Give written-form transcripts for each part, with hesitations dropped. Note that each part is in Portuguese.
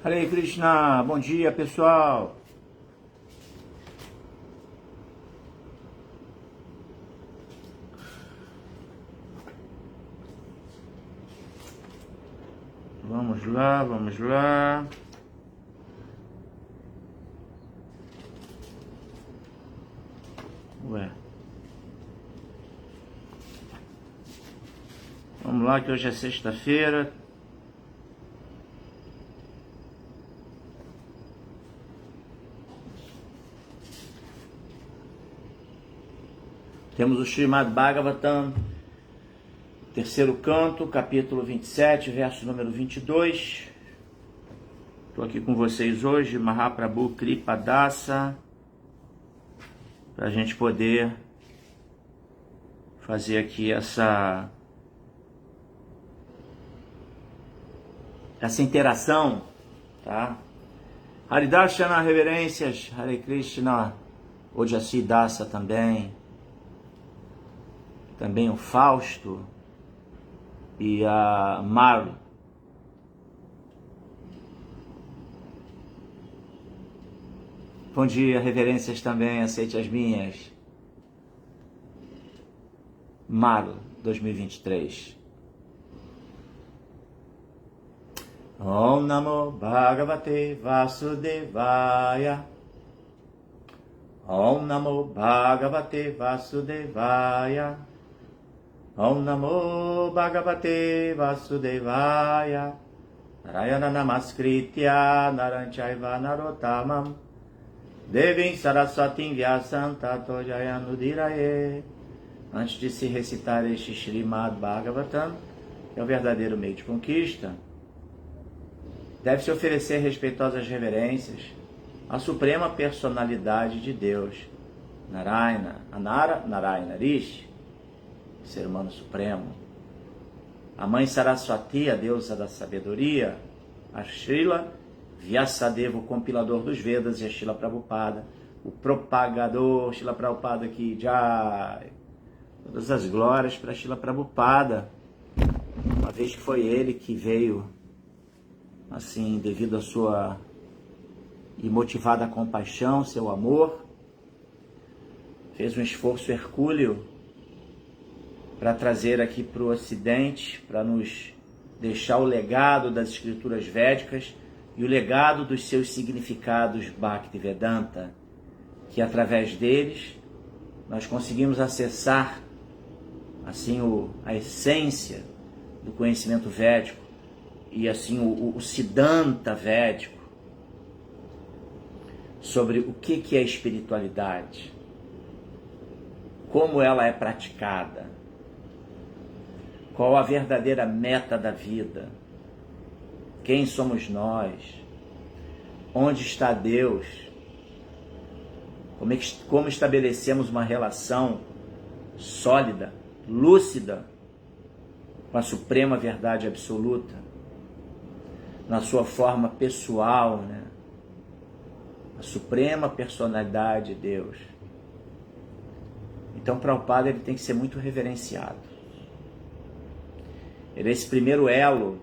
Hare Krishna, bom dia pessoal. Vamos lá, vamos lá. Ué. Vamos lá que hoje é sexta-feira. Temos o Srimad Bhagavatam, terceiro canto, capítulo 27, verso número 22. Estou aqui com vocês hoje, Mahaprabhu Kripadasa, para a gente poder fazer aqui essa interação, tá? Haridarshana, reverências, Hare Krishna, Ojasi Dasa também o Fausto e a Maru. Bom dia, reverências também, aceite as minhas. Maru 2023. Om Namo Bhagavate Vasudevaya. Om Namo Bhagavate Vasudevaya. Om Namo Bhagavate Vasudevaya. Narayana Namaskritya Naranchaiva Narottamam Devim Saraswatim Vyasam Tato Jayanudiraye. Antes de se recitar este Srimad Bhagavatam, que é o verdadeiro meio de conquista, deve-se oferecer respeitosas reverências à suprema personalidade de Deus, Narayana, Anara Narayana Rishi, ser humano supremo, a mãe Saraswati, a deusa da sabedoria, a Srila Vyasadeva, o compilador dos Vedas, e a Srila Prabhupada, o propagador, Srila Prabhupada que Jai. Todas as glórias para Srila Prabhupada, uma vez que foi ele que veio, assim, devido à sua imotivada compaixão, seu amor, fez um esforço hercúleo para trazer aqui para o Ocidente, para nos deixar o legado das escrituras védicas e o legado dos seus significados Bhaktivedanta, que através deles nós conseguimos acessar assim a essência do conhecimento védico e assim o Siddhanta védico sobre o que é espiritualidade, como ela é praticada, qual a verdadeira meta da vida, quem somos nós, onde está Deus, como estabelecemos uma relação sólida, lúcida com a suprema verdade absoluta, na sua forma pessoal, né? A suprema personalidade de Deus. Então, Prabhupada ele tem que ser muito reverenciado. Ele é esse primeiro elo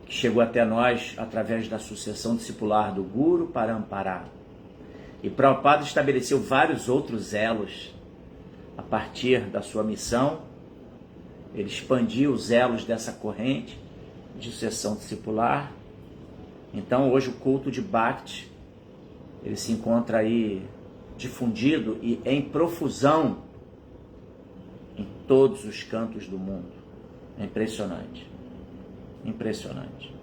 que chegou até nós através da sucessão discipular do Guru Parampara. E Prabhupada estabeleceu vários outros elos a partir da sua missão. Ele expandiu os elos dessa corrente de sucessão discipular. Então hoje o culto de Bhakti ele se encontra aí difundido e em profusão em todos os cantos do mundo. É impressionante. Impressionante.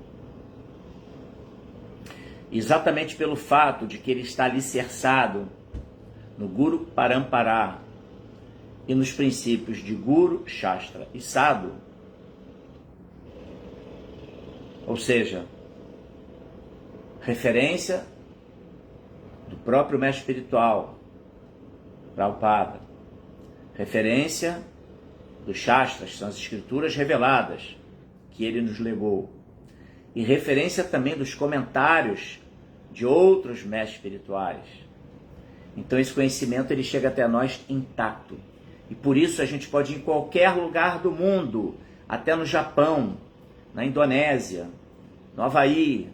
Exatamente pelo fato de que ele está alicerçado no Guru Parampara e nos princípios de Guru, Shastra e Sadhu, ou seja, referência do próprio mestre espiritual, Prabhupada, referência dos Shastras, que são as escrituras reveladas que ele nos legou, e referência também dos comentários de outros mestres espirituais. Então esse conhecimento ele chega até nós intacto. E por isso a gente pode ir em qualquer lugar do mundo, até no Japão, na Indonésia, no Havaí,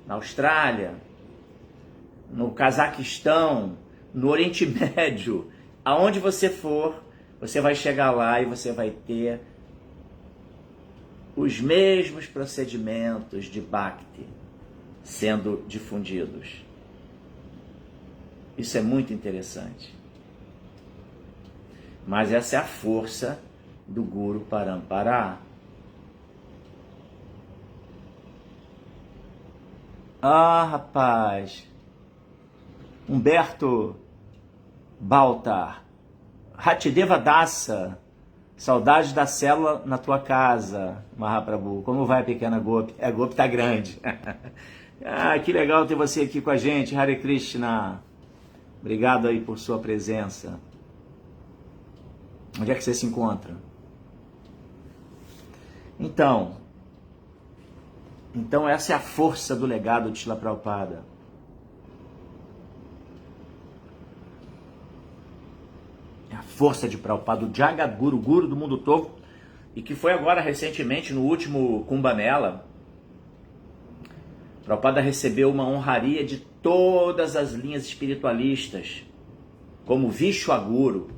na Austrália, no Cazaquistão, no Oriente Médio, aonde você for, você vai chegar lá e você vai ter os mesmos procedimentos de Bhakti sendo difundidos. Isso é muito interessante. Mas essa é a força do Guru Parampara. Ah, rapaz. Humberto Baltar. Hatideva Dasa. Saudade da célula na tua casa, Mahaprabhu. Como vai, pequena Gopi? A Gopi tá grande. Ah, que legal ter você aqui com a gente. Hare Krishna. Obrigado aí por sua presença. Onde é que você se encontra? Então essa é a força do legado de Srila Prabhupada. É a força de Prabhupada, o Jagadguru, o Guru do mundo todo, e que foi agora recentemente no último Kumbh Mela. Prabhupada recebeu uma honraria de todas as linhas espiritualistas, como Vishwaguru,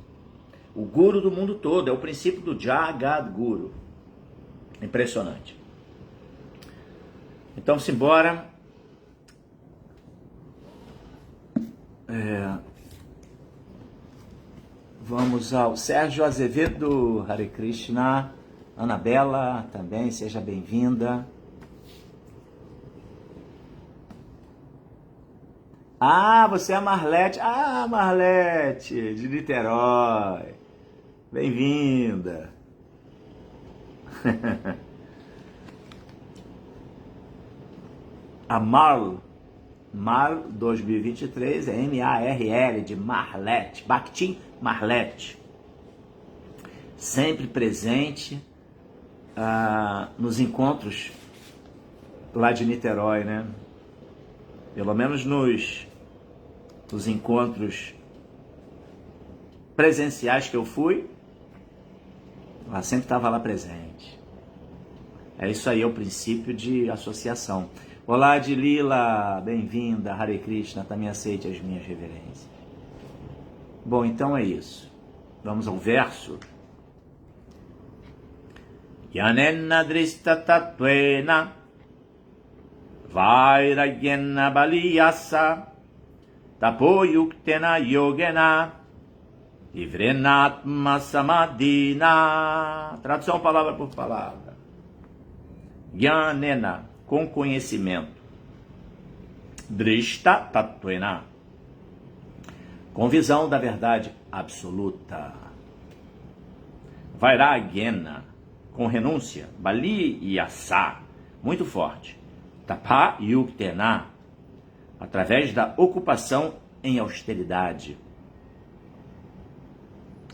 o Guru do mundo todo, é o princípio do Jagadguru. Impressionante. Então, simbora. Vamos ao Sérgio Azevedo, Hare Krishna. Anabela também, seja bem-vinda. Ah, você é a Marlete. Ah, Marlete, de Niterói. Bem-vinda. A Marl 2023 é M-A-R-L, de Marlete, Bhaktin Marlete. Sempre presente nos encontros lá de Niterói, né? Pelo menos nos encontros presenciais que eu fui, ela sempre estava lá presente. É isso aí, é o princípio de associação. Olá, Adilila, bem-vinda, Hare Krishna, também aceite as minhas reverências. Bom, então é isso. Vamos ao verso. Yanenna drista tattvena vairagyena baliyasa tapoyuktena yogena ivrenatma samadhina. Tradução palavra por palavra. Yanena, com conhecimento. Drishta tattvena, com visão da verdade absoluta. Vairagyena, com renúncia. Bali e asa, muito forte. Tapa yuktena, através da ocupação em austeridade.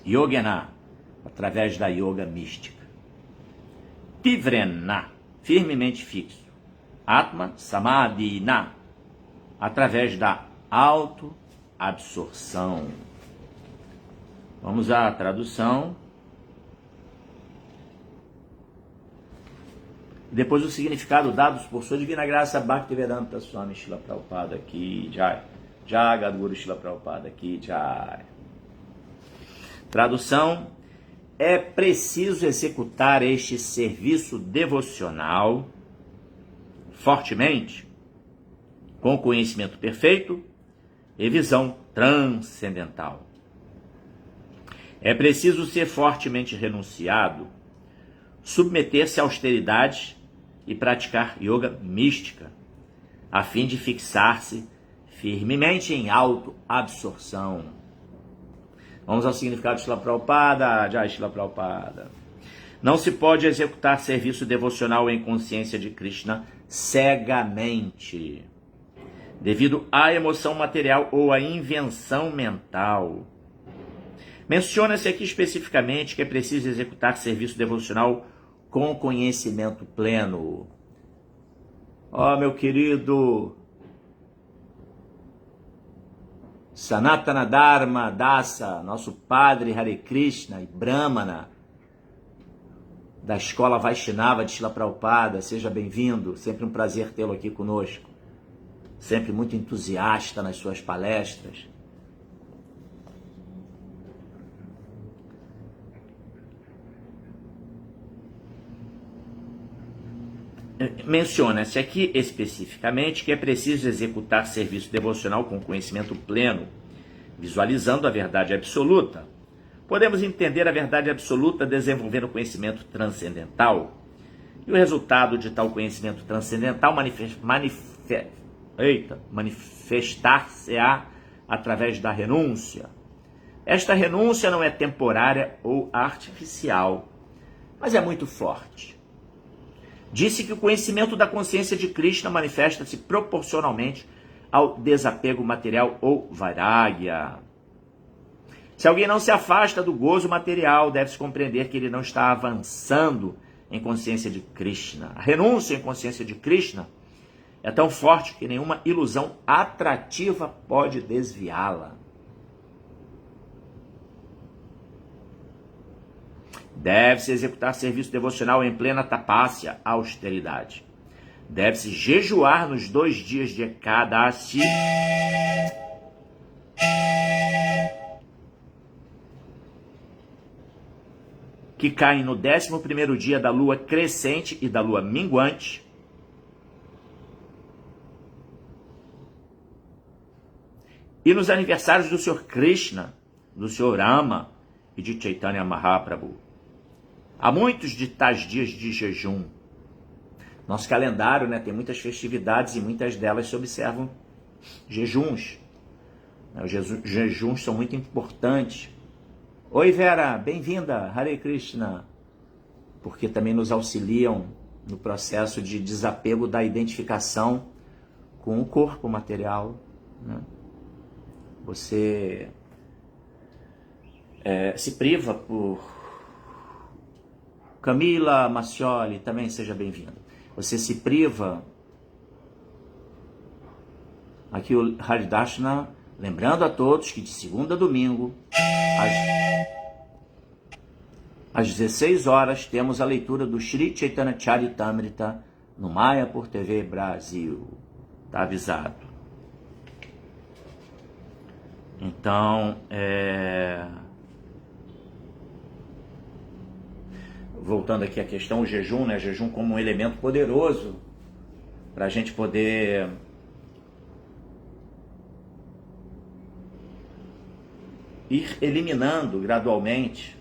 Yogena, através da yoga mística. Tivrena, firmemente fixo. Atma Samadhina, através da autoabsorção. Vamos à tradução. Depois o significado dados por sua divina graça Bhaktivedanta Swami Srila Prabhupada aqui, Jai. Jagadguru Srila Prabhupada aqui, Jai. Tradução: é preciso executar este serviço devocional fortemente, com conhecimento perfeito e visão transcendental. É preciso ser fortemente renunciado, submeter-se à austeridade e praticar yoga mística, a fim de fixar-se firmemente em autoabsorção. Vamos ao significado de Srila Prabhupada. Jai Srila Prabhupada. Não se pode executar serviço devocional em consciência de Krishna cegamente, devido à emoção material ou à invenção mental. Menciona-se aqui especificamente que é preciso executar serviço devocional com conhecimento pleno. Ó, meu querido Sanatana Dharma Dasa, nosso padre Hare Krishna e Brahmana, da Escola Vaishnava de Srila Prabhupada. Seja bem-vindo, sempre um prazer tê-lo aqui conosco. Sempre muito entusiasta nas suas palestras. Menciona-se aqui especificamente que é preciso executar serviço devocional com conhecimento pleno, visualizando a verdade absoluta. Podemos entender a verdade absoluta desenvolvendo o conhecimento transcendental. E o resultado de tal conhecimento transcendental manifestar-se-á através da renúncia. Esta renúncia não é temporária ou artificial, mas é muito forte. Disse que o conhecimento da consciência de Krishna manifesta-se proporcionalmente ao desapego material ou vairagya. Se alguém não se afasta do gozo material, deve-se compreender que ele não está avançando em consciência de Krishna. A renúncia em consciência de Krishna é tão forte que nenhuma ilusão atrativa pode desviá-la. Deve-se executar serviço devocional em plena tapácia, austeridade. Deve-se jejuar nos 2 dias de Ekadashi, que caem no 11º dia da lua crescente e da lua minguante, e nos aniversários do Sr. Krishna, do Sr. Rama e de Chaitanya Mahaprabhu. Há muitos de tais dias de jejum. Nosso calendário, tem muitas festividades e muitas delas se observam jejuns. Os jejuns são muito importantes. Oi Vera, bem-vinda, Hare Krishna. Porque também nos auxiliam no processo de desapego da identificação com o corpo material. Você se priva por... Camila Macioli, também seja bem-vinda. Você se priva... Aqui o Haridashna, lembrando a todos que de segunda a domingo, às 16 horas, temos a leitura do Shri Chaitanya Charitamrita no Mayapur TV Brasil. Está avisado. Então, voltando aqui à questão, o jejum, jejum como um elemento poderoso para a gente poder ir eliminando gradualmente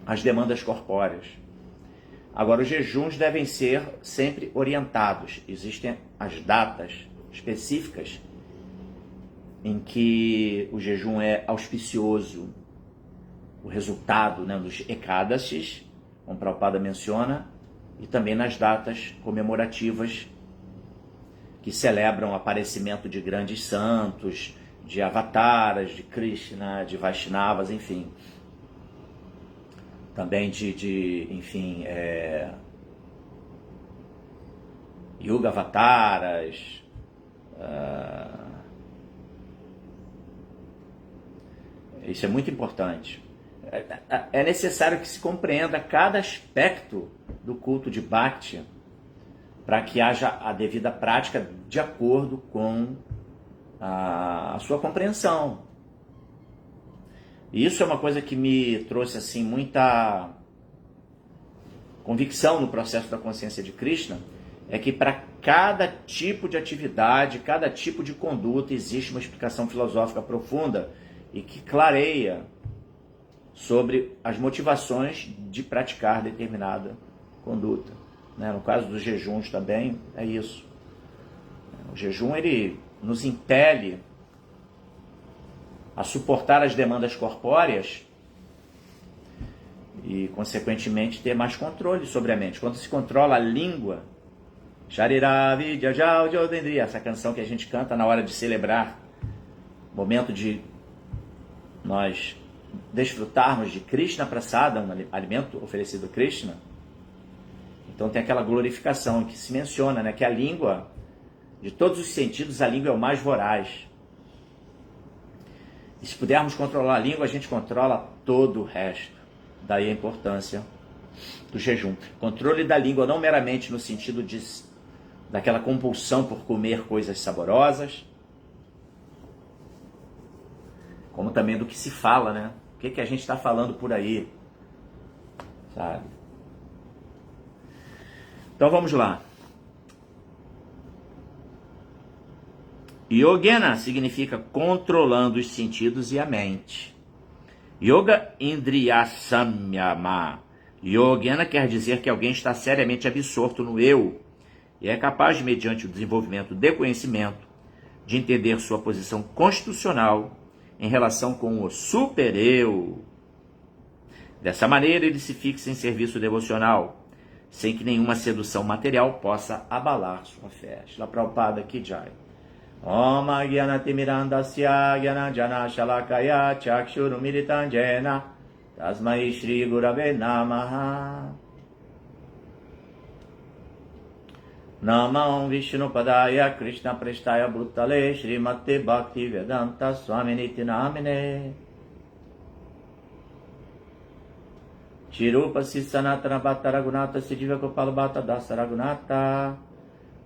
as demandas corpóreas. Agora, os jejuns devem ser sempre orientados. Existem as datas específicas em que o jejum é auspicioso. O resultado dos Ekadashis, como Prabhupada menciona, e também nas datas comemorativas que celebram o aparecimento de grandes santos, de avataras, de Krishna, de Vaishnavas, enfim. Também Yuga Avataras, isso é muito importante. É necessário que se compreenda cada aspecto do culto de Bhakti para que haja a devida prática de acordo com a sua compreensão. E isso é uma coisa que me trouxe muita convicção no processo da consciência de Krishna, é que para cada tipo de atividade, cada tipo de conduta, existe uma explicação filosófica profunda e que clareia sobre as motivações de praticar determinada conduta. No caso dos jejuns também é isso. O jejum, ele nos impele a suportar as demandas corpóreas e, consequentemente, ter mais controle sobre a mente. Quando se controla a língua, Shariravi Jajal Jodendri, essa canção que a gente canta na hora de celebrar, momento de nós desfrutarmos de Krishna Prasada, um alimento oferecido a Krishna. Então tem aquela glorificação em que se menciona que a língua, de todos os sentidos, a língua é o mais voraz. E se pudermos controlar a língua, a gente controla todo o resto. Daí a importância do jejum. Controle da língua, não meramente no sentido daquela compulsão por comer coisas saborosas, como também do que se fala, né? O que a gente está falando por aí, sabe? Então vamos lá. Yogena significa controlando os sentidos e a mente. Yoga Indriya Samyama. Yogena quer dizer que alguém está seriamente absorto no eu e é capaz, mediante o desenvolvimento de conhecimento, de entender sua posição constitucional em relação com o super-eu. Dessa maneira, ele se fixa em serviço devocional, sem que nenhuma sedução material possa abalar sua fé. Shila Prabhupada Ki Jai. Om Agyanatimirandasya Gyananjana Shalakaya Chakshurumilitan Jena Tasmai Shri Gurave Namaha. Namam Vishnu Padaya Krishna Prestaya Bhutale Srimate Bhakti Vedanta Swaminiti Namine Chirupa Sanatana Bhatta Raghunatha Siddhiva Gopala Bhatta Dasa Raghunatha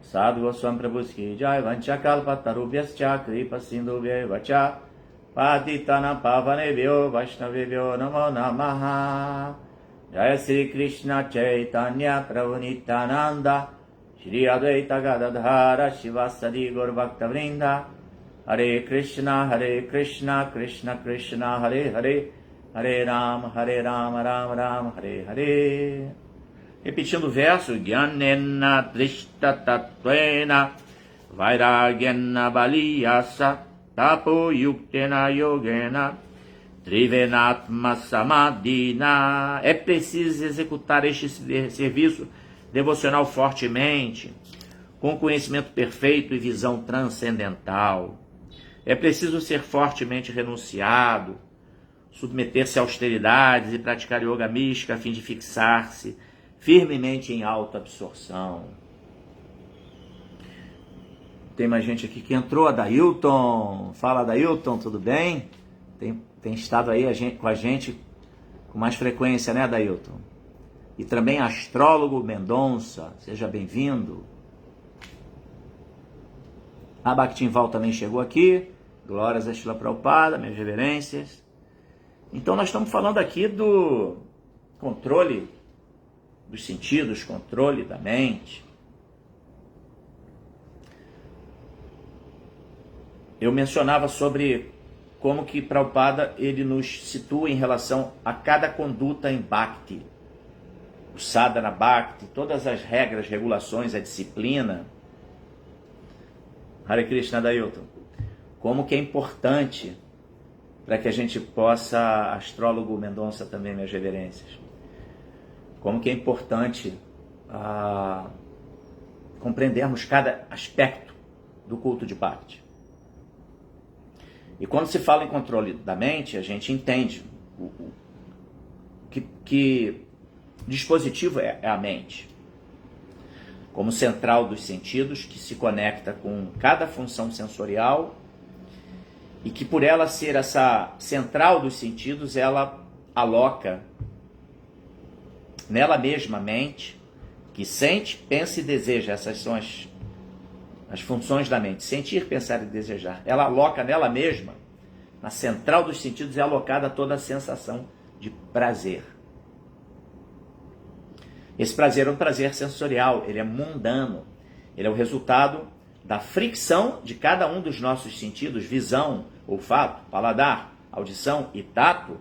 Sadhu Goswami Prabhu Ki Jai Vanchakalpatarubhyascha Kripa Sindhubhya Vacha Patitana Pavanebhyo Vaishnavebhyo Namo Namaha Jaya Sri Krishna Chaitanya Prabhu Nityananda Shri Advaita Gadadhara Shivasadi Gaur Bhakta Vrinda Hare Krishna Krishna Krishna Hare Hare Hare Rama Rama Rama Hare Hare. Repetindo o verso, Gyanena Trishta Tattvena Vairagyena Baliyasa Tapo Yuktena Yogena Trivenatma Samadhina. É preciso executar este serviço devocional fortemente, com conhecimento perfeito e visão transcendental. É preciso ser fortemente renunciado, submeter-se a austeridades e praticar yoga mística a fim de fixar-se firmemente em auto-absorção. Tem mais gente aqui que entrou, a Dailton. Fala, Dailton, tudo bem? Tem estado aí com a gente com mais frequência, né, Dailton? E também astrólogo Mendonça, seja bem-vindo. A Bhaktinval também chegou aqui. Glórias a Shila Prabhupada, minhas reverências. Então nós estamos falando aqui do controle dos sentidos, controle da mente. Eu mencionava sobre como que Prabhupada ele nos situa em relação a cada conduta em Bhakti. O Sadhana Bhakti, todas as regras, regulações, a disciplina. Hare Krishna Dailton. Como que é importante para que a gente possa, astrólogo Mendonça também, minhas reverências, como que é importante compreendermos cada aspecto do culto de Bhakti. E quando se fala em controle da mente, a gente entende que dispositivo é a mente, como central dos sentidos, que se conecta com cada função sensorial e que por ela ser essa central dos sentidos, ela aloca nela mesma a mente, que sente, pensa e deseja. Essas são as funções da mente, sentir, pensar e desejar. Ela aloca nela mesma, na central dos sentidos, é alocada toda a sensação de prazer. Esse prazer é um prazer sensorial, ele é mundano, ele é o resultado da fricção de cada um dos nossos sentidos, visão, olfato, paladar, audição e tato,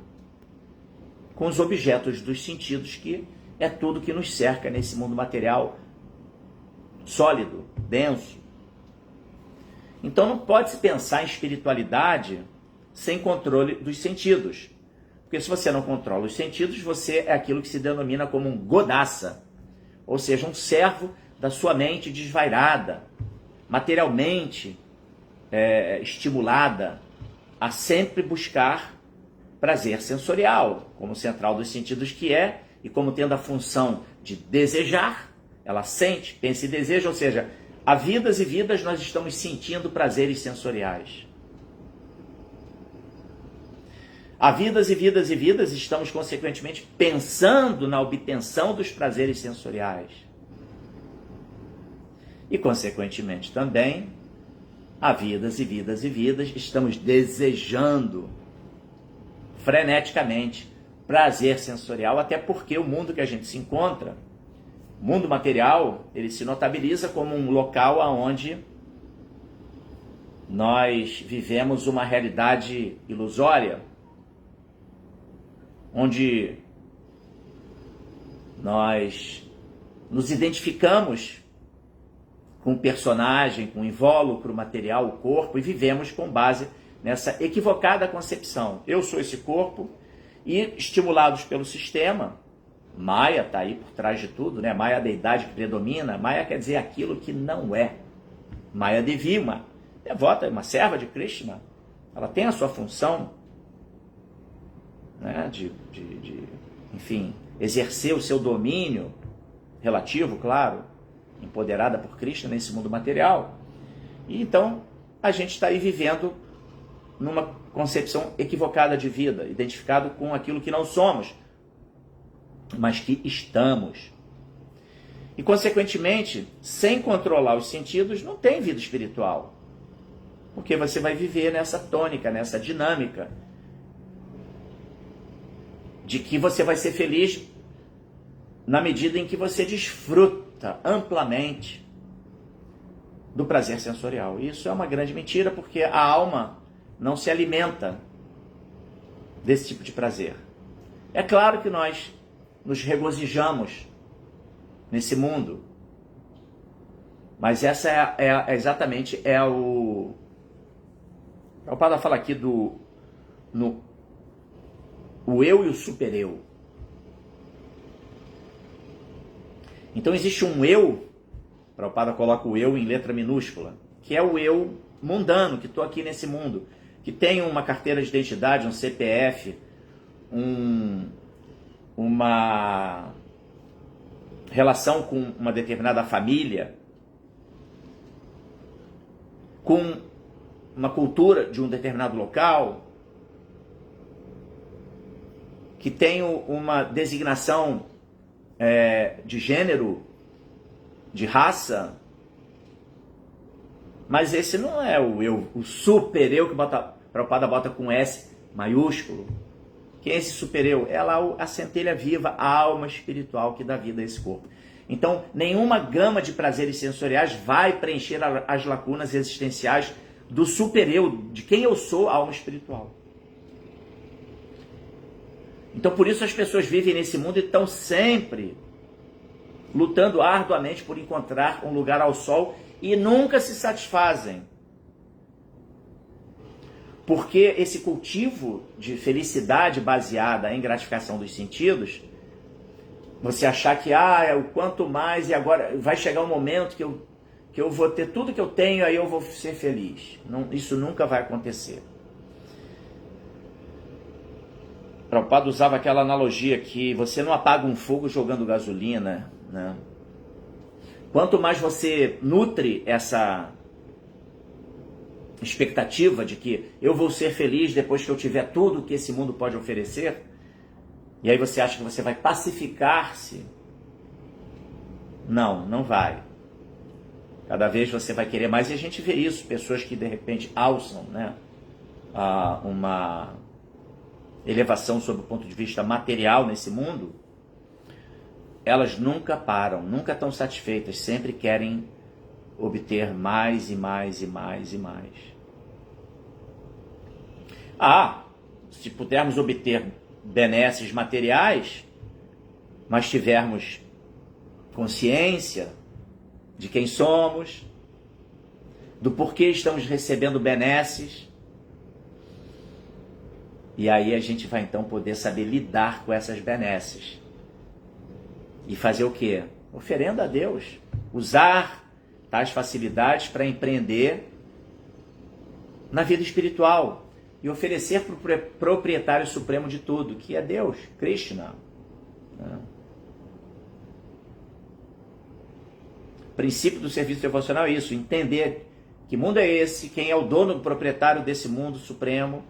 com os objetos dos sentidos, que é tudo que nos cerca nesse mundo material sólido, denso. Então não pode se pensar em espiritualidade sem controle dos sentidos. Porque se você não controla os sentidos, você é aquilo que se denomina como um godassa, ou seja, um servo da sua mente desvairada, materialmente estimulada a sempre buscar prazer sensorial, como central dos sentidos que é, e como tendo a função de desejar, ela sente, pensa e deseja, ou seja, há vidas e vidas nós estamos sentindo prazeres sensoriais. Há vidas e vidas e vidas, estamos consequentemente pensando na obtenção dos prazeres sensoriais. E consequentemente também, há vidas e vidas e vidas, estamos desejando freneticamente prazer sensorial, até porque o mundo que a gente se encontra, o mundo material, ele se notabiliza como um local onde nós vivemos uma realidade ilusória, onde nós nos identificamos com o personagem, com o invólucro material, o corpo, e vivemos com base nessa equivocada concepção. Eu sou esse corpo, e estimulados pelo sistema, Maya está aí por trás de tudo, né? Maya é a deidade que predomina. Maya quer dizer aquilo que não é. Maya Devi, uma devota, uma serva de Krishna, ela tem a sua função, né? Enfim, exercer o seu domínio relativo, claro, empoderada por Krishna nesse mundo material. E então a gente está aí vivendo numa concepção equivocada de vida, identificado com aquilo que não somos, mas que estamos. E, consequentemente, sem controlar os sentidos, não tem vida espiritual. Porque você vai viver nessa tônica, nessa dinâmica, de que você vai ser feliz na medida em que você desfruta amplamente do prazer sensorial. Isso é uma grande mentira, porque a alma não se alimenta desse tipo de prazer. É claro que nós nos regozijamos nesse mundo, mas essa exatamente o Padre fala aqui o eu e o super-eu. Então existe um eu, Prabhupada coloca o eu em letra minúscula, que é o eu mundano, que estou aqui nesse mundo, que tem uma carteira de identidade, um CPF, uma relação com uma determinada família, com uma cultura de um determinado local, que tem uma designação de gênero, de raça, mas esse não é o eu, o super eu que Prabhupada bota com S maiúsculo. Que é esse super eu? É lá a centelha viva, a alma espiritual que dá vida a esse corpo. Então, nenhuma gama de prazeres sensoriais vai preencher as lacunas existenciais do super eu, de quem eu sou, a alma espiritual. Então, por isso as pessoas vivem nesse mundo e estão sempre lutando arduamente por encontrar um lugar ao sol e nunca se satisfazem. Porque esse cultivo de felicidade baseada em gratificação dos sentidos, você achar que o quanto mais, e agora vai chegar um momento que eu vou ter tudo que eu tenho, aí eu vou ser feliz. Não, isso nunca vai acontecer. Prabhupada usava aquela analogia que você não apaga um fogo jogando gasolina, né? Quanto mais você nutre essa expectativa de que eu vou ser feliz depois que eu tiver tudo que esse mundo pode oferecer, e aí você acha que você vai pacificar-se, não vai. Cada vez você vai querer mais, e a gente vê isso, pessoas que de repente alçam, né, uma elevação sob o ponto de vista material nesse mundo, elas nunca param, nunca estão satisfeitas, sempre querem obter mais e mais e mais e mais. Se pudermos obter benesses materiais, mas tivermos consciência de quem somos, do porquê estamos recebendo benesses, e aí a gente vai então poder saber lidar com essas benesses. E fazer o quê? Oferenda a Deus. Usar tais facilidades para empreender na vida espiritual e oferecer para o proprietário supremo de tudo, que é Deus, Krishna. O princípio do serviço devocional é isso, entender que mundo é esse, quem é o dono, proprietário desse mundo supremo,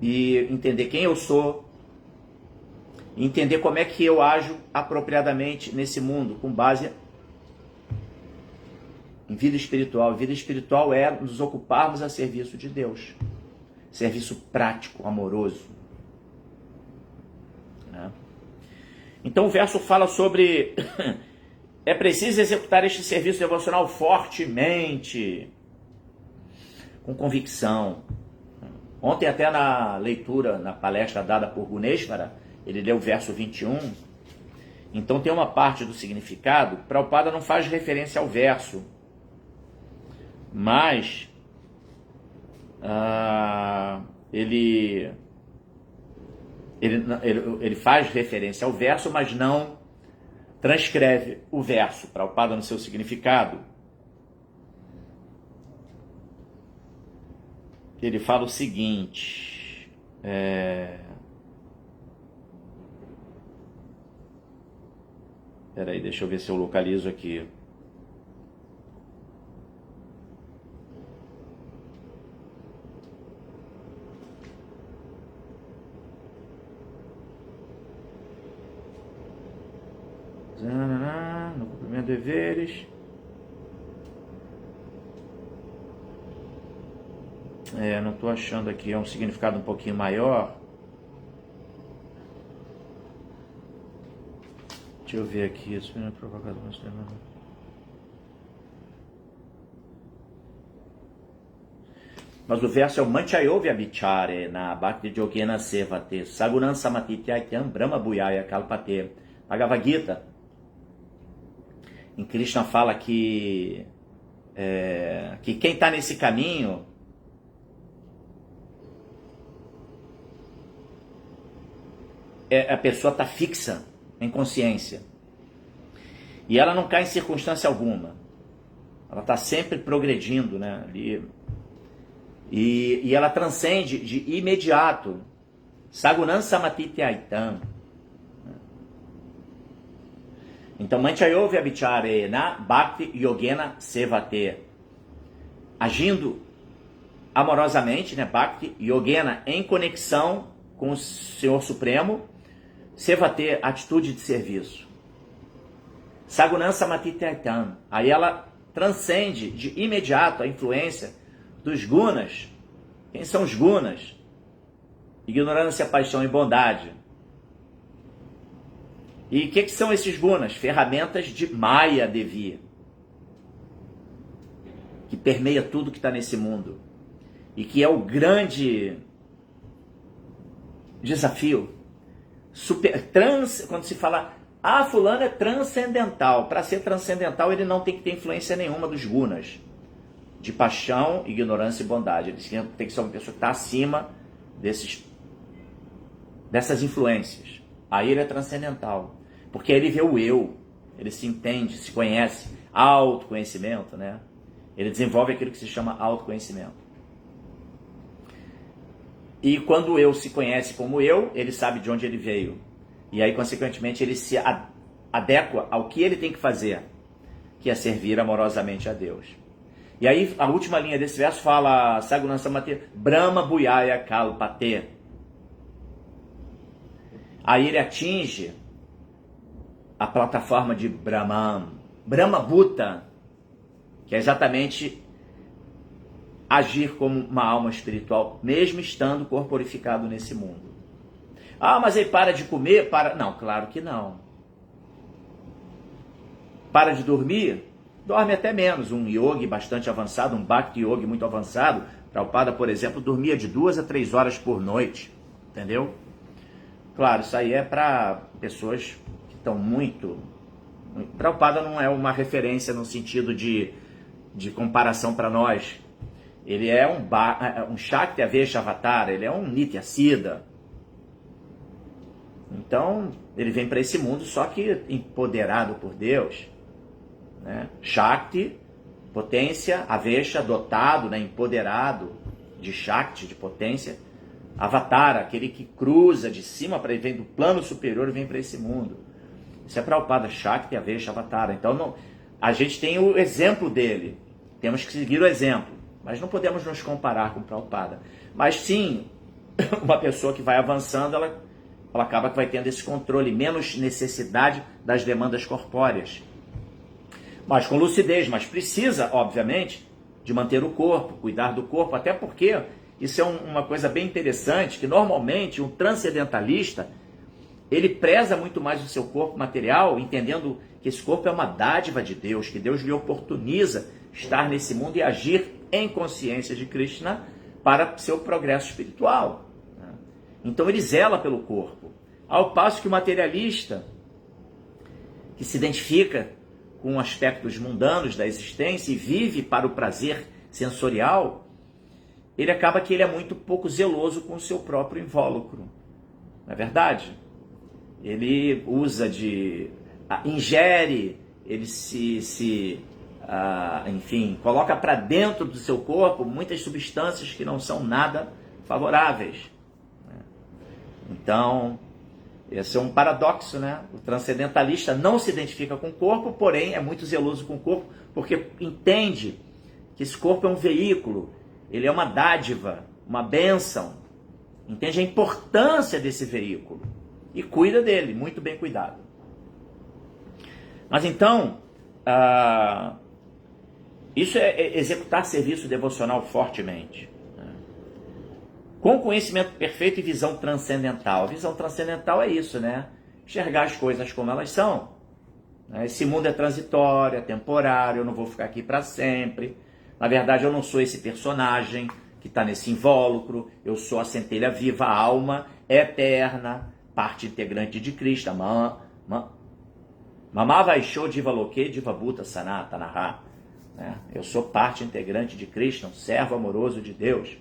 e entender quem eu sou, entender como é que eu ajo apropriadamente nesse mundo, com base em vida espiritual. Vida espiritual é nos ocuparmos a serviço de Deus. Serviço prático, amoroso. Né? Então o verso fala sobre é preciso executar este serviço devocional fortemente, com convicção. Ontem até na leitura, na palestra dada por Guneshwara, ele leu o verso 21. Então tem uma parte do significado, Prabhupada não faz referência ao verso, mas ele faz referência ao verso, mas não transcreve o verso. Prabhupada no seu significado, ele fala o seguinte, peraí, deixa eu ver se eu localizo aqui. No cumprimento de deveres. Não estou achando aqui, é um significado um pouquinho maior. Deixa eu ver aqui. Mas o verso é o Manchayovya Vichare na Bhakti Yogena Sevate Sagunan Samatityakyam Brahma Bhuyaya Kalpate. Bhagavad Gita, em Krishna fala que quem está nesse caminho a pessoa está fixa em consciência e ela não cai em circunstância alguma, ela está sempre progredindo, né? E ela transcende de imediato. Sagunan Samatityakyam. Então, Manchayovya Vichare na Bhakti Yogena Sevate, agindo amorosamente, né? Bhakti Yogena, em conexão com o Senhor Supremo, Sevate, atitude de serviço. Sagunan Samatityakyam, aí ela transcende de imediato a influência dos gunas. Quem são os gunas? Ignorância, paixão e bondade. E o que são esses gunas? Ferramentas de Maya Devi, que permeia tudo que está nesse mundo. E que é o grande desafio. Quando se fala, fulano é transcendental. Para ser transcendental, ele não tem que ter influência nenhuma dos gunas. De paixão, ignorância e bondade. Ele tem que ser uma pessoa que está acima dessas influências. Aí ele é transcendental. Porque ele vê o eu, ele se entende, se conhece, autoconhecimento, né? Ele desenvolve aquilo que se chama autoconhecimento. E quando o eu se conhece como eu, ele sabe de onde ele veio. E aí, consequentemente, ele se adequa ao que ele tem que fazer, que é servir amorosamente a Deus. E aí, a última linha desse verso fala, Sagunan Samati, Brahma Bhuyaya Kalpate. Aí ele atinge a plataforma de Brahman, Brahma Bhuta, que é exatamente agir como uma alma espiritual, mesmo estando corporificado nesse mundo. Mas ele para de comer? Não, claro que não. Para de dormir? Dorme até menos. Um yogi bastante avançado, um bhakti yogi muito avançado, Prabhupada, por exemplo, dormia de 2 a 3 horas por noite, entendeu? Claro, isso aí é para pessoas que estão muito... Prabhupada não é uma referência no sentido de comparação para nós. Ele é um Shakti Avesha Avatar, ele é um Nitya Siddha. Então, ele vem para esse mundo só que empoderado por Deus. Né? Shakti, potência, Avesha, dotado, né? Empoderado de Shakti, de potência. Avatar, aquele que cruza de cima para ele, vem do plano superior e vem para esse mundo. Isso é Prabhupada, Shakti, Avesha, Avatar. Então, a gente tem o exemplo dele. Temos que seguir o exemplo. Mas não podemos nos comparar com Prabhupada. Mas sim, uma pessoa que vai avançando, ela acaba que vai tendo esse controle, menos necessidade das demandas corpóreas. Mas com lucidez, mas precisa, obviamente, de manter o corpo, cuidar do corpo, até porque isso é uma coisa bem interessante, que normalmente um transcendentalista, ele preza muito mais o seu corpo material, entendendo que esse corpo é uma dádiva de Deus, que Deus lhe oportuniza estar nesse mundo e agir em consciência de Krishna para seu progresso espiritual. Então ele zela pelo corpo. Ao passo que o materialista, que se identifica com aspectos mundanos da existência e vive para o prazer sensorial, ele acaba que ele é muito pouco zeloso com o seu próprio invólucro. Não é verdade? Ele usa ingere, ele enfim, coloca para dentro do seu corpo muitas substâncias que não são nada favoráveis. Então, esse é um paradoxo, né? O transcendentalista não se identifica com o corpo, porém é muito zeloso com o corpo, porque entende que esse corpo é um veículo, ele é uma dádiva, uma bênção. Entende a importância desse veículo e cuida dele, muito bem cuidado. Mas então, isso é executar serviço devocional fortemente. Com conhecimento perfeito e visão transcendental. Visão transcendental é isso, né? Enxergar as coisas como elas são. Esse mundo é transitório, é temporário, eu não vou ficar aqui para sempre. Na verdade, eu não sou esse personagem que está nesse invólucro, eu sou a centelha viva, a alma eterna, parte integrante de Krishna. Mamavaisho Divaloke Divabhuta Sanatanaha. Eu sou parte integrante de Krishna, um servo amoroso de Deus.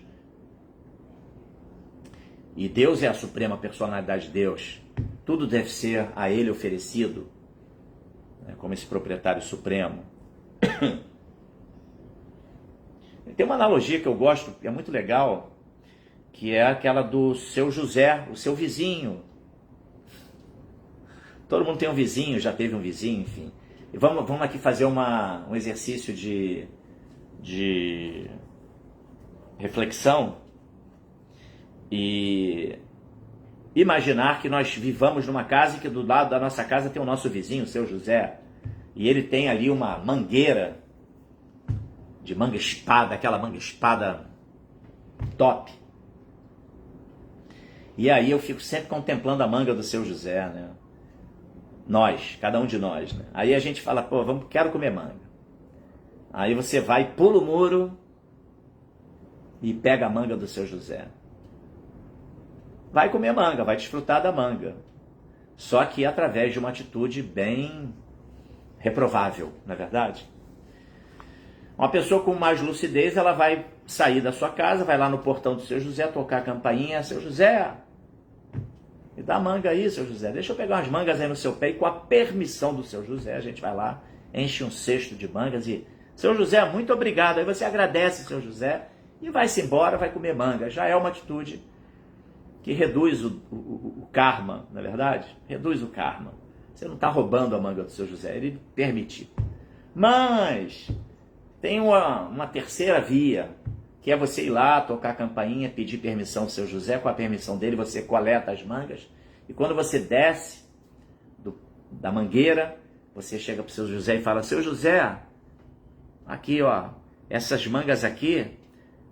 E Deus é a suprema personalidade de Deus. Tudo deve ser a Ele oferecido, como esse proprietário supremo. Tem uma analogia que eu gosto, que é muito legal, que é aquela do seu José, o seu vizinho. Todo mundo tem um vizinho, já teve um vizinho, enfim. E vamos aqui fazer um exercício de reflexão. E imaginar que nós vivamos numa casa e que do lado da nossa casa tem o nosso vizinho, o seu José, e ele tem ali uma mangueira de manga-espada, aquela manga-espada top. E aí eu fico sempre contemplando a manga do seu José, né? Nós, cada um de nós, né? Aí a gente fala, quero comer manga. Aí você vai, pula o muro e pega a manga do seu José. Vai comer manga, vai desfrutar da manga. Só que através de uma atitude bem reprovável, não é verdade? Uma pessoa com mais lucidez, ela vai sair da sua casa, vai lá no portão do seu José, tocar a campainha, seu José, me dá manga aí, seu José, deixa eu pegar umas mangas aí no seu pé, e com a permissão do seu José, a gente vai lá, enche um cesto de mangas e, seu José, muito obrigado, aí você agradece, seu José, e vai-se embora, vai comer manga. Já é uma atitude que reduz o karma, na verdade? Reduz o karma. Você não está roubando a manga do seu José, ele permitiu. Mas tem uma terceira via, que é você ir lá, tocar a campainha, pedir permissão do seu José, com a permissão dele você coleta as mangas, e quando você desce da mangueira, você chega para o seu José e fala, seu José, aqui ó, essas mangas aqui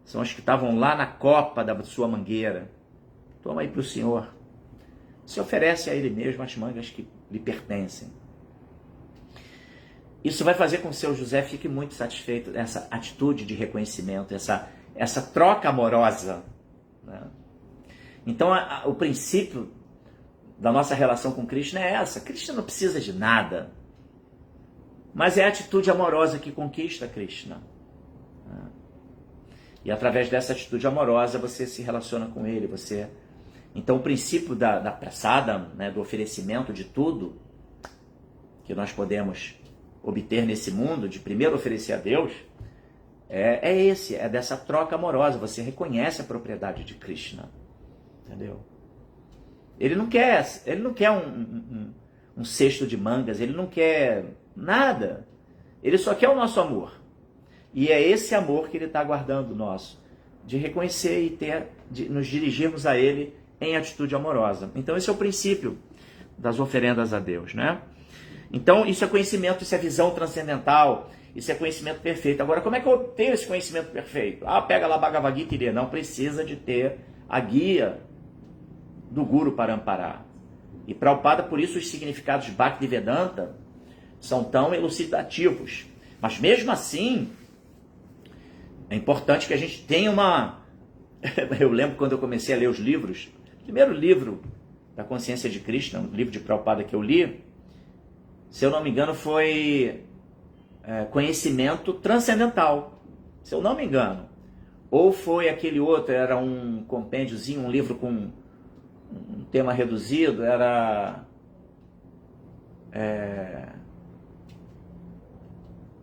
são as que estavam lá na copa da sua mangueira. Toma aí para o senhor. Se oferece a ele mesmo as mangas que lhe pertencem. Isso vai fazer com que o seu José fique muito satisfeito, essa atitude de reconhecimento, essa troca amorosa. Né? Então, o princípio da nossa relação com Krishna é essa. Krishna não precisa de nada. Mas é a atitude amorosa que conquista Krishna. E através dessa atitude amorosa, você se relaciona com ele, Então, o princípio da prasada, né, do oferecimento de tudo que nós podemos obter nesse mundo, de primeiro oferecer a Deus, é dessa troca amorosa. Você reconhece a propriedade de Krishna, entendeu? Ele não quer um cesto de mangas, ele não quer nada. Ele só quer o nosso amor. E é esse amor que ele está guardando nosso. de reconhecer e de nos dirigirmos a Ele em atitude amorosa. Então esse é o princípio das oferendas a Deus, né? Então isso é conhecimento, isso é visão transcendental, isso é conhecimento perfeito. Agora, como é que eu tenho esse conhecimento perfeito? Pega lá Bhagavad Gita e lê. Não, precisa de ter a guia do Guru Parampara. E Prabhupada, por isso os significados de Bhaktivedanta são tão elucidativos. Mas mesmo assim, é importante que a gente tenha uma... Eu lembro quando eu comecei a ler os livros, o primeiro livro da Consciência de Krishna, um livro de Prabhupada que eu li, se eu não me engano foi Conhecimento Transcendental, se eu não me engano. Ou foi aquele outro, era um compêndiozinho, um livro com um tema reduzido, era...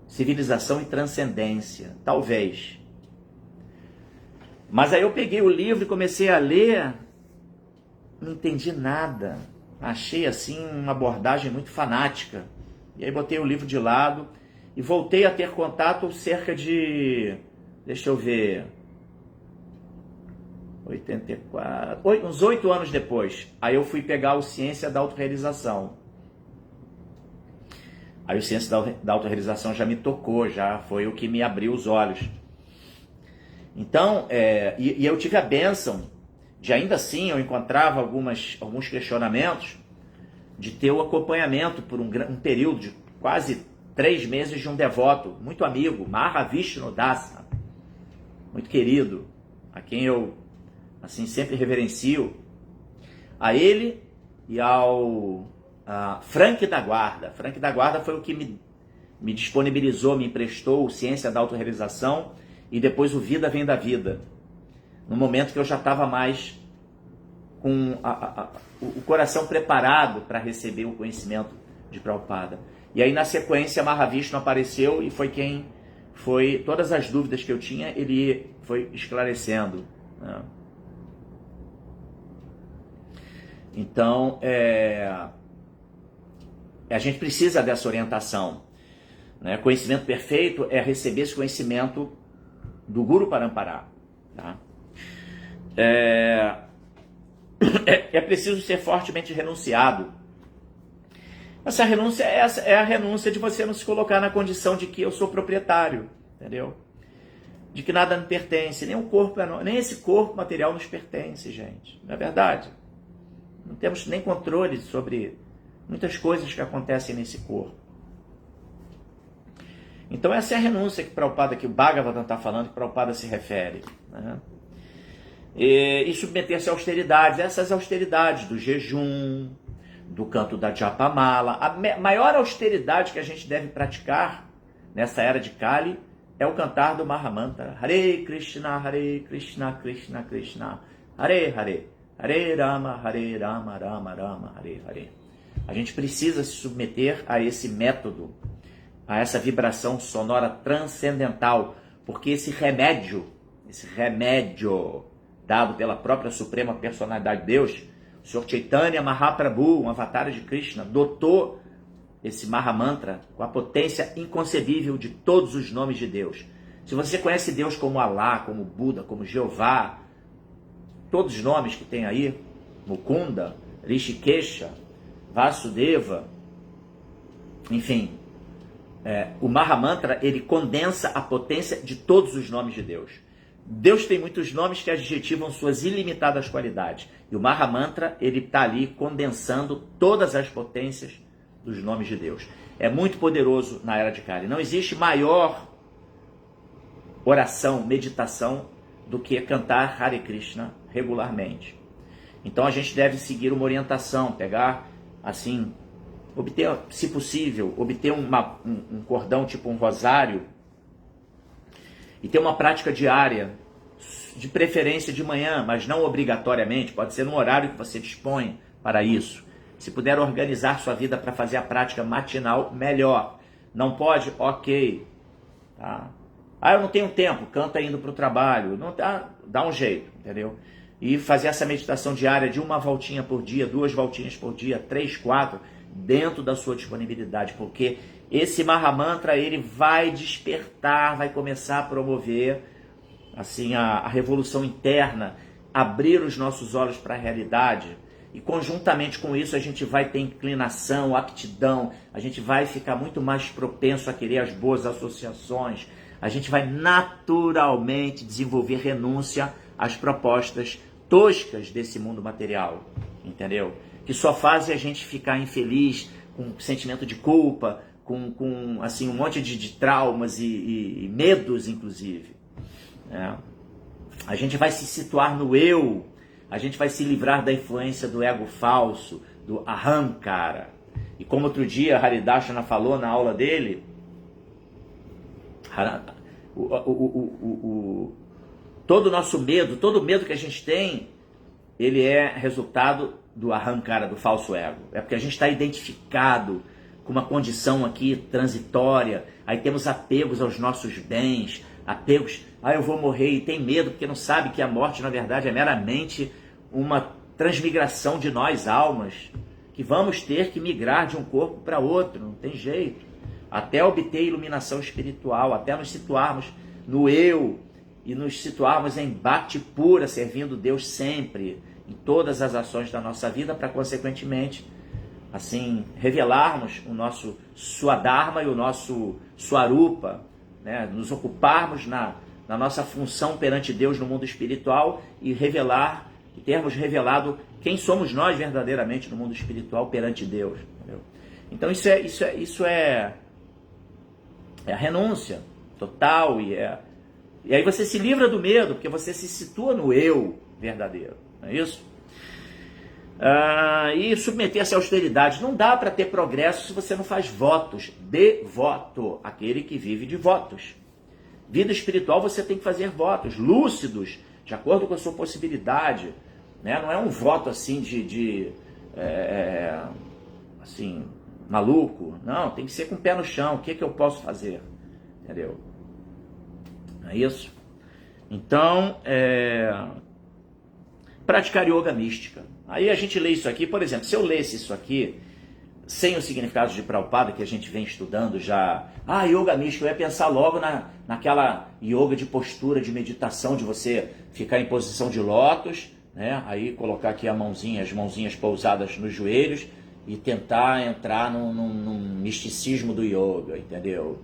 Civilização e Transcendência, talvez. Mas aí eu peguei o livro e comecei a ler, não entendi nada. Achei assim uma abordagem muito fanática. E aí botei o livro de lado e voltei a ter contato cerca de, deixa eu ver, 84, uns 8 anos depois. Aí eu fui pegar o Ciência da Autorrealização. Aí o Ciência da Autorrealização já me tocou, já foi o que me abriu os olhos. Então, e eu tive a bênção de, ainda assim, eu encontrava alguns questionamentos, de ter o acompanhamento por um período de quase 3 meses de um devoto, muito amigo, Mahavishnu Dasa, muito querido, a quem eu assim sempre reverencio, a ele e ao Frank da Guarda. Frank da Guarda foi o que me disponibilizou, me emprestou o Ciência da Autorrealização e depois o Vida Vem da Vida, no momento que eu já estava mais com o coração preparado para receber o conhecimento de Prabhupada. E aí na sequência Mahavishnu apareceu e foi todas as dúvidas que eu tinha, ele foi esclarecendo, né? Então, a gente precisa dessa orientação, né? Conhecimento perfeito é receber esse conhecimento do Guru Parampara, tá? É preciso ser fortemente renunciado. Essa renúncia é a renúncia de você não se colocar na condição de que eu sou proprietário, entendeu? De que nada me pertence, nem o corpo nem esse corpo material nos pertence, gente. Não é verdade? Não temos nem controle sobre muitas coisas que acontecem nesse corpo. Então essa é a renúncia que Prabhupada, que o Bhagavatam está falando, que Prabhupada se refere, né? E submeter-se a austeridades, essas austeridades do jejum, do canto da Japamala. A maior austeridade que a gente deve praticar nessa era de Kali é o cantar do Mahamantra. Hare Krishna, Krishna Krishna, Hare Hare, Hare Rama, Rama Rama, Hare Hare. A gente precisa se submeter a esse método, a essa vibração sonora transcendental, porque esse remédio dado pela própria Suprema Personalidade de Deus, o Sr. Chaitanya Mahaprabhu, um avatar de Krishna, dotou esse Mahamantra com a potência inconcebível de todos os nomes de Deus. Se você conhece Deus como Alá, como Buda, como Jeová, todos os nomes que tem aí, Mukunda, Rishikesha, Vasudeva, enfim, o Mahamantra, ele condensa a potência de todos os nomes de Deus. Deus tem muitos nomes que adjetivam suas ilimitadas qualidades. E o Mahamantra, ele está ali condensando todas as potências dos nomes de Deus. É muito poderoso na era de Kali. Não existe maior oração, meditação, do que cantar Hare Krishna regularmente. Então a gente deve seguir uma orientação, pegar, assim, obter, se possível, obter um cordão, tipo um rosário, e ter uma prática diária, de preferência de manhã, mas não obrigatoriamente, pode ser num horário que você dispõe para isso. Se puder organizar sua vida para fazer a prática matinal, melhor. Não pode? Ok. Tá? Eu não tenho tempo, canta indo para o trabalho. Não, dá um jeito, entendeu? E fazer essa meditação diária de 1 voltinha por dia, 2 voltinhas por dia, 3, 4, dentro da sua disponibilidade, porque esse Mahamantra, ele vai despertar, vai começar a promover assim, a revolução interna, abrir os nossos olhos para a realidade. E conjuntamente com isso a gente vai ter inclinação, aptidão, a gente vai ficar muito mais propenso a querer as boas associações, a gente vai naturalmente desenvolver renúncia às propostas toscas desse mundo material, entendeu? Que só fazem a gente ficar infeliz, com sentimento de culpa, com assim, um monte de traumas e medos, inclusive. Né? A gente vai se situar no eu, a gente vai se livrar da influência do ego falso, do ahankara. E como outro dia Haridashana falou na aula dele, todo o nosso medo, todo o medo que a gente tem, ele é resultado do ahankara, do falso ego. É porque a gente está identificado com uma condição aqui transitória, aí temos apegos aos nossos bens, apegos, eu vou morrer, e tem medo porque não sabe que a morte na verdade é meramente uma transmigração de nós almas, que vamos ter que migrar de um corpo para outro, não tem jeito, até obter iluminação espiritual, até nos situarmos no eu e nos situarmos em bhakti pura, servindo Deus sempre, em todas as ações da nossa vida, para consequentemente assim revelarmos o nosso Swadharma e o nosso Swarupa, né? Nos ocuparmos na nossa função perante Deus no mundo espiritual e revelar, e termos revelado quem somos nós verdadeiramente no mundo espiritual perante Deus. Entendeu? Então isso é a renúncia total, e aí você se livra do medo, porque você se situa no eu verdadeiro, não é isso? E submeter-se à austeridade. Não dá para ter progresso se você não faz votos. Devoto, aquele que vive de votos. Vida espiritual você tem que fazer votos lúcidos, de acordo com a sua possibilidade, né? Não é um voto assim assim, maluco. Não, tem que ser com o pé no chão. O que eu posso fazer? Entendeu? É isso? Então, praticar yoga mística. Aí a gente lê isso aqui, por exemplo, se eu lesse isso aqui, sem o significado de Prabhupada, que a gente vem estudando já, yoga mística, eu ia pensar logo naquela yoga de postura, de meditação, de você ficar em posição de lótus, né? Aí colocar aqui as mãozinhas pousadas nos joelhos e tentar entrar num misticismo do yoga, entendeu?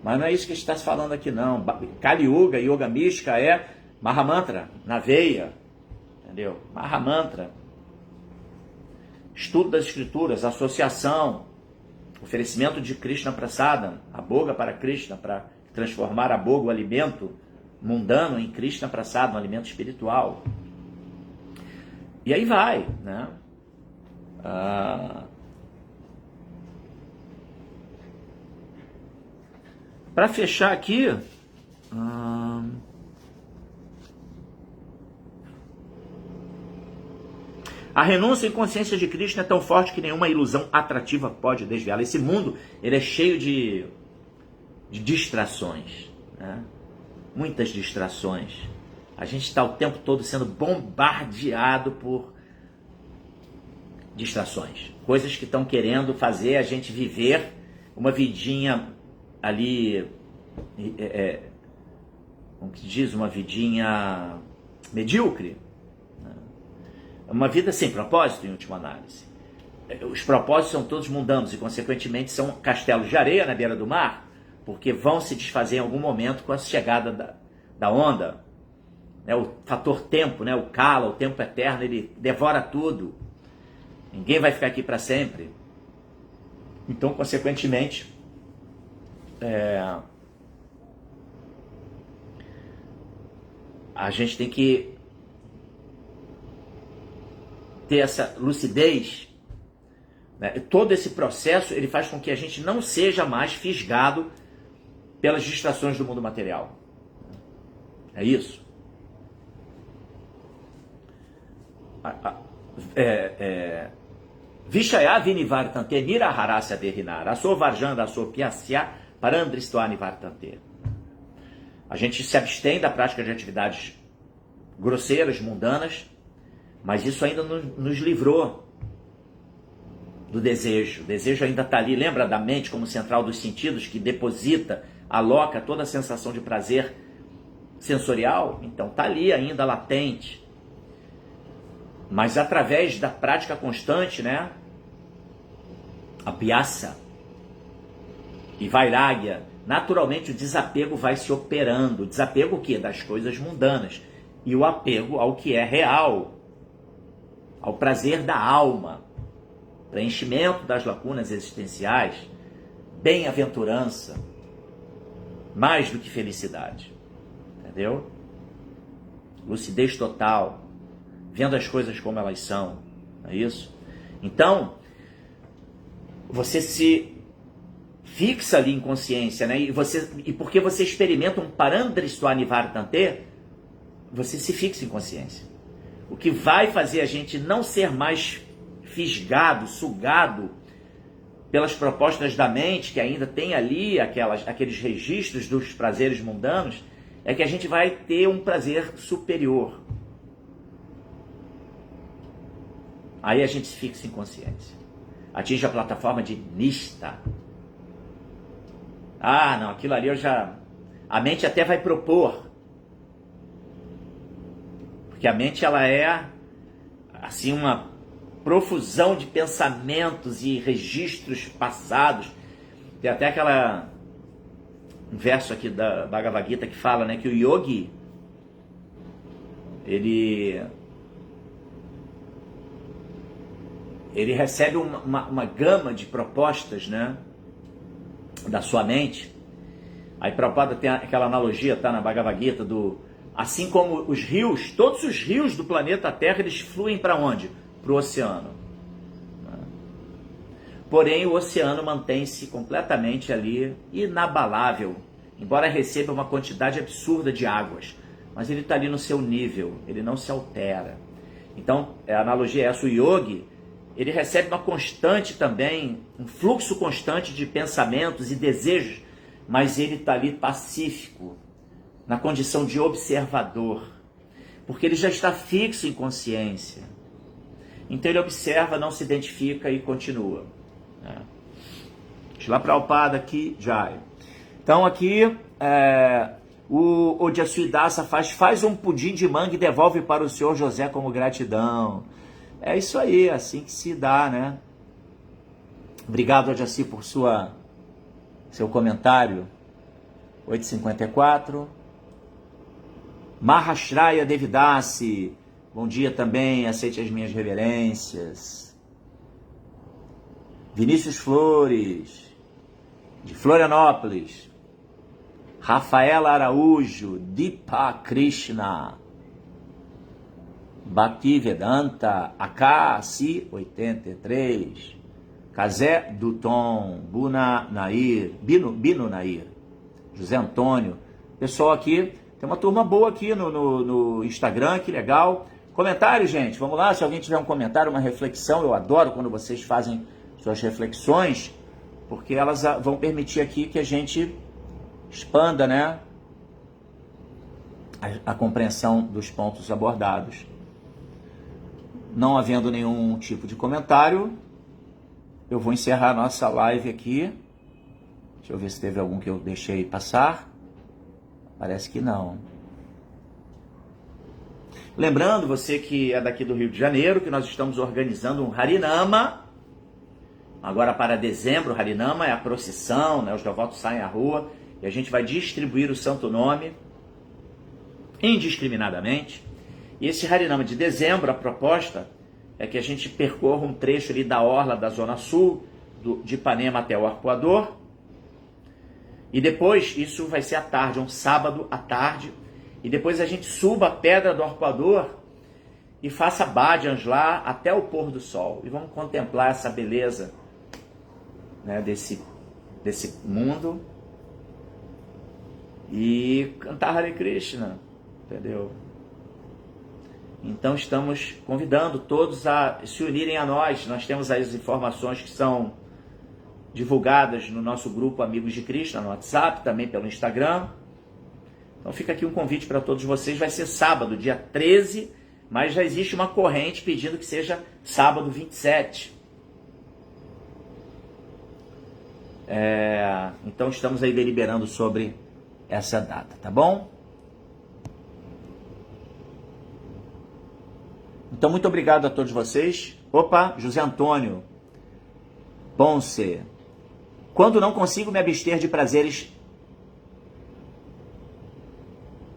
Mas não é isso que a gente está falando aqui não. Kali Yuga, yoga mística é Mahamantra, na veia, entendeu? Mahamantra. Estudo das escrituras, associação, oferecimento de Krishna Prasadam, a boga para Krishna, para transformar a boga, o alimento mundano, em Krishna Prasadam, um alimento espiritual. E aí vai, né? Para fechar aqui, a renúncia em consciência de Krishna é tão forte que nenhuma ilusão atrativa pode desviá-la. Esse mundo, ele é cheio de distrações, né? Muitas distrações. A gente está o tempo todo sendo bombardeado por distrações. Coisas que estão querendo fazer a gente viver uma vidinha ali, como que diz, uma vidinha medíocre. Uma vida sem propósito, em última análise. Os propósitos são todos mundanos e, consequentemente, são castelos de areia na beira do mar, porque vão se desfazer em algum momento com a chegada da onda. O fator tempo, o kala, o tempo eterno, ele devora tudo. Ninguém vai ficar aqui para sempre. Então, consequentemente, a gente tem que ter essa lucidez, né? Todo esse processo, ele faz com que a gente não seja mais fisgado pelas distrações do mundo material. É isso. Vishaya vinivartante niraharasya derrinar asovarjanda asopyasya parandristoani vartante. A gente se abstém da prática de atividades grosseiras, mundanas, mas isso ainda nos livrou do desejo. O desejo ainda está ali. Lembra da mente como central dos sentidos, que deposita, aloca toda a sensação de prazer sensorial, então está ali ainda latente. Mas através da prática constante, né? Abhyasa e vairagya, naturalmente o desapego vai se operando. O desapego o quê? Das coisas mundanas. E o apego ao que é real, ao prazer da alma, preenchimento das lacunas existenciais, bem-aventurança, mais do que felicidade. Entendeu? Lucidez total, vendo as coisas como elas são. Não é isso? Então, você se fixa ali em consciência, né? E porque você experimenta um Parandristva Nivartante, você se fixa em consciência. O que vai fazer a gente não ser mais fisgado, sugado pelas propostas da mente, que ainda tem ali aqueles registros dos prazeres mundanos, é que a gente vai ter um prazer superior. Aí a gente se fixa em consciência. Atinge a plataforma de Nishta. Ah, não, aquilo ali a mente até vai propor. Porque a mente, ela é, assim, uma profusão de pensamentos e registros passados. Tem até um verso aqui da Bhagavad Gita que fala, né, que o yogi, ele recebe uma gama de propostas, né, da sua mente. Aí Prabhupada tem aquela analogia, tá, na Bhagavad Gita, assim como os rios, todos os rios do planeta Terra, eles fluem para onde? Para o oceano. Porém, o oceano mantém-se completamente ali, inabalável, embora receba uma quantidade absurda de águas. Mas ele está ali no seu nível, ele não se altera. Então, a analogia é essa, o yogi, ele recebe uma constante também, um fluxo constante de pensamentos e desejos, mas ele está ali pacífico, na condição de observador, porque ele já está fixo em consciência. Então ele observa, não se identifica e continua. Shila Prabhupada aqui, Jai. Então aqui, o Jasuidasa faz um pudim de manga e devolve para o senhor José como gratidão. É isso aí, é assim que se dá, né? Obrigado, Jaci, por seu comentário. 8h54. Mahashraya Devidasi, bom dia também, aceite as minhas reverências. Vinícius Flores, de Florianópolis. Rafaela Araújo, Deepa Krishna. Bhaktivedanta, Akasi 83. Kazé Duton, Bino Nair, José Antônio. Pessoal aqui, tem uma turma boa aqui no Instagram, que legal. Comentário, gente, vamos lá, se alguém tiver um comentário, uma reflexão, eu adoro quando vocês fazem suas reflexões, porque elas vão permitir aqui que a gente expanda, né, a compreensão dos pontos abordados. Não havendo nenhum tipo de comentário, eu vou encerrar a nossa live aqui. Deixa eu ver se teve algum que eu deixei passar. Parece que não. Lembrando, você que é daqui do Rio de Janeiro, que nós estamos organizando um Harinama. Agora para dezembro, o Harinama é a procissão, né? Os devotos saem à rua e a gente vai distribuir o Santo Nome indiscriminadamente. E esse Harinama de dezembro, a proposta é que a gente percorra um trecho ali da orla da Zona Sul, de Ipanema até o Arpoador. E depois, isso vai ser à tarde, um sábado à tarde. E depois a gente suba a Pedra do Arpoador e faça bhajans lá até o pôr do sol. E vamos contemplar essa beleza, né, desse mundo. E cantar Hare Krishna, entendeu? Então estamos convidando todos a se unirem a nós. Nós temos as informações que são divulgadas no nosso grupo Amigos de Krishna, no WhatsApp, também pelo Instagram. Então fica aqui um convite para todos vocês. Vai ser sábado, dia 13, mas já existe uma corrente pedindo que seja sábado 27. Então estamos aí deliberando sobre essa data, tá bom? Então, muito obrigado a todos vocês. Opa, José Antônio Ponce. Quando não consigo me abster de prazeres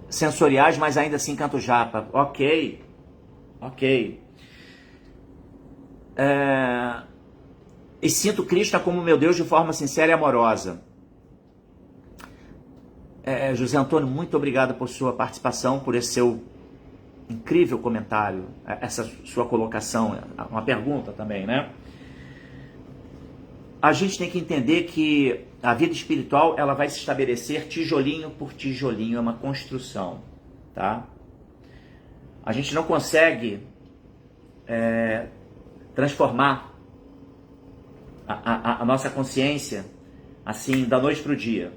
sensoriais, mas ainda assim canto japa. Ok. E sinto Krishna como meu Deus de forma sincera e amorosa. José Antônio, muito obrigado por sua participação, por esse seu incrível comentário, essa sua colocação, uma pergunta também, né? A gente tem que entender que a vida espiritual, ela vai se estabelecer tijolinho por tijolinho, é uma construção, tá? A gente não consegue transformar a nossa consciência assim, da noite para o dia.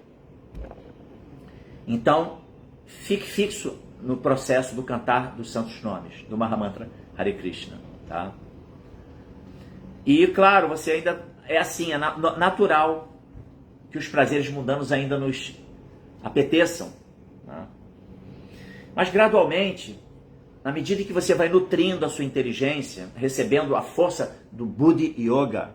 Então, fique fixo no processo do cantar dos santos nomes, do Mahamantra Hare Krishna, tá? E, claro, você ainda é assim, é natural que os prazeres mundanos ainda nos apeteçam, né? Mas, gradualmente, na medida que você vai nutrindo a sua inteligência, recebendo a força do Buddhi Yoga,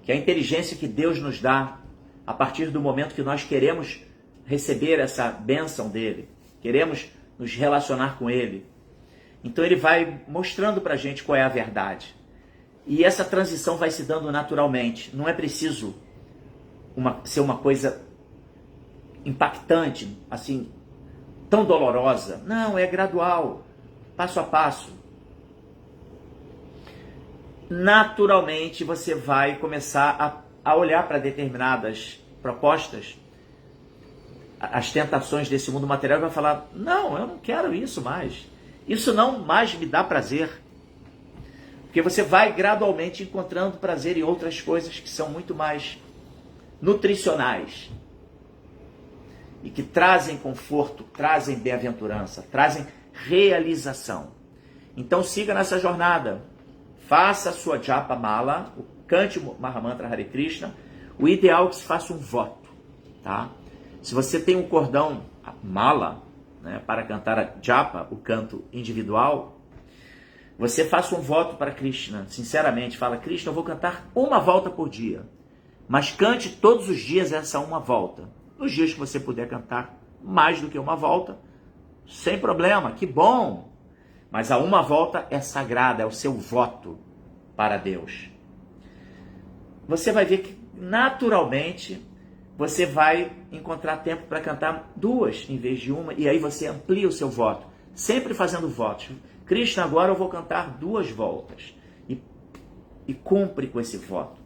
que é a inteligência que Deus nos dá a partir do momento que nós queremos receber essa bênção dele, queremos nos relacionar com ele. Então ele vai mostrando pra gente qual é a verdade. E essa transição vai se dando naturalmente. Não é preciso ser uma coisa impactante, assim, tão dolorosa. Não, é gradual, passo a passo. Naturalmente você vai começar a olhar para determinadas propostas, as tentações desse mundo material, e vai falar: não, eu não quero isso mais. Isso não mais me dá prazer. Porque você vai gradualmente encontrando prazer em outras coisas que são muito mais nutricionais e que trazem conforto, trazem bem-aventurança, trazem realização. Então siga nessa jornada. Faça a sua japa mala, cante o Mahamantra Hare Krishna. O ideal é que se faça um voto, tá? Se você tem um cordão mala, né, para cantar a japa, o canto individual, você faça um voto para Krishna, sinceramente, fala: Krishna, eu vou cantar uma volta por dia, mas cante todos os dias essa uma volta. Nos dias que você puder cantar mais do que uma volta, sem problema, que bom! Mas a uma volta é sagrada, é o seu voto para Deus. Você vai ver que, naturalmente, você vai encontrar tempo para cantar duas em vez de uma, e aí você amplia o seu voto, sempre fazendo votos. Krishna, agora eu vou cantar 2 voltas, e cumpre com esse voto.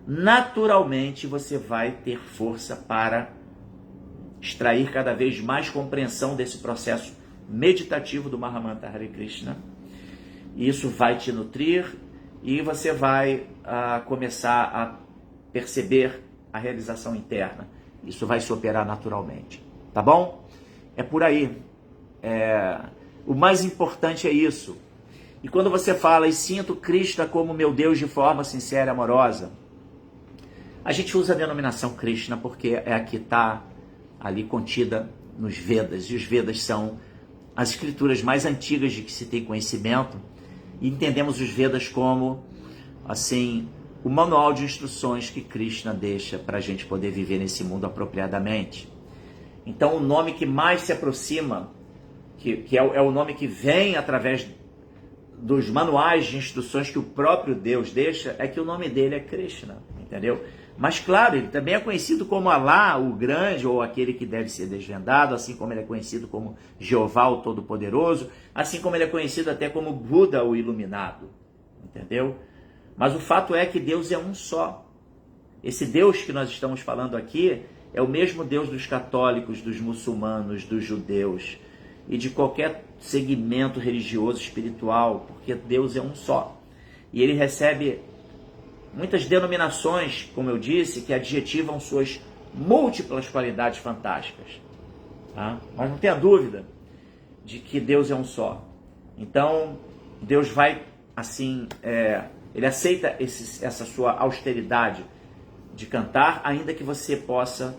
Naturalmente você vai ter força para extrair cada vez mais compreensão desse processo meditativo do Mahamantra Hare Krishna. E isso vai te nutrir e você vai começar a perceber a realização interna. Isso vai se operar naturalmente, tá bom? É por aí. O mais importante é isso. E quando você fala: e sinto Krishna como meu Deus de forma sincera e amorosa, a gente usa a denominação Krishna porque é a que está ali contida nos Vedas. E os Vedas são as escrituras mais antigas de que se tem conhecimento. E entendemos os Vedas como, assim, o manual de instruções que Krishna deixa para a gente poder viver nesse mundo apropriadamente. Então o nome que mais se aproxima, que é o nome que vem através dos manuais de instruções que o próprio Deus deixa, é que o nome dele é Krishna, entendeu? Mas claro, ele também é conhecido como Alá, o grande, ou aquele que deve ser desvendado, assim como ele é conhecido como Jeová, o Todo-Poderoso, assim como ele é conhecido até como Buda, o Iluminado, entendeu? Mas o fato é que Deus é um só. Esse Deus que nós estamos falando aqui é o mesmo Deus dos católicos, dos muçulmanos, dos judeus e de qualquer segmento religioso, espiritual, porque Deus é um só. E ele recebe muitas denominações, como eu disse, que adjetivam suas múltiplas qualidades fantásticas, tá? Mas não tenha dúvida de que Deus é um só. Então, Deus vai, assim, ele aceita essa sua austeridade de cantar, ainda que você possa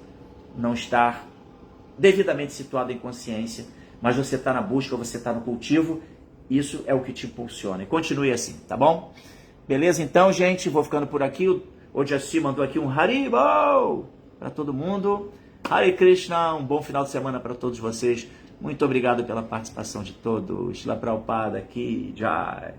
não estar devidamente situado em consciência, mas você está na busca, você está no cultivo, Isso é o que te impulsiona. E continue assim, tá bom? Beleza? Então, gente, vou ficando por aqui. O Jassi mandou aqui um Haribo para todo mundo. Hare Krishna, um bom final de semana para todos vocês. Muito obrigado pela participação de todos. Shila Prabhupada aqui, Jai.